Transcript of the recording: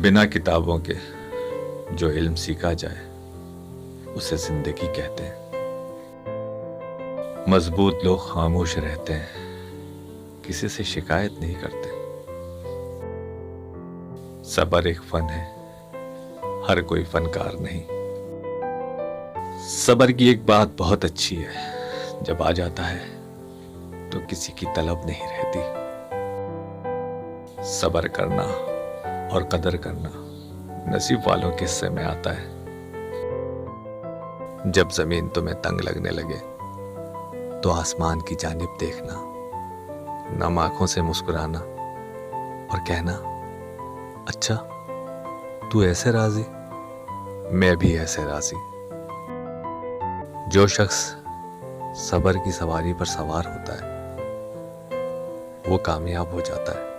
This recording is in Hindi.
बिना किताबों के जो इल्म सीखा जाए उसे जिंदगी कहते हैं। मजबूत लोग खामोश रहते हैं, किसी से शिकायत नहीं करते। सब्र एक फन है, हर कोई फनकार नहीं। सब्र की एक बात बहुत अच्छी है, जब आ जाता है तो किसी की तलब नहीं रहती। सब्र करना और कदर करना नसीब वालों के हिस्से में आता है। जब जमीन तुम्हें तंग लगने लगे तो आसमान की जानिब देखना, नम आंखों से मुस्कुराना और कहना, अच्छा तू ऐसे राजी, मैं भी ऐसे राजी। जो शख्स सब्र की सवारी पर सवार होता है वो कामयाब हो जाता है।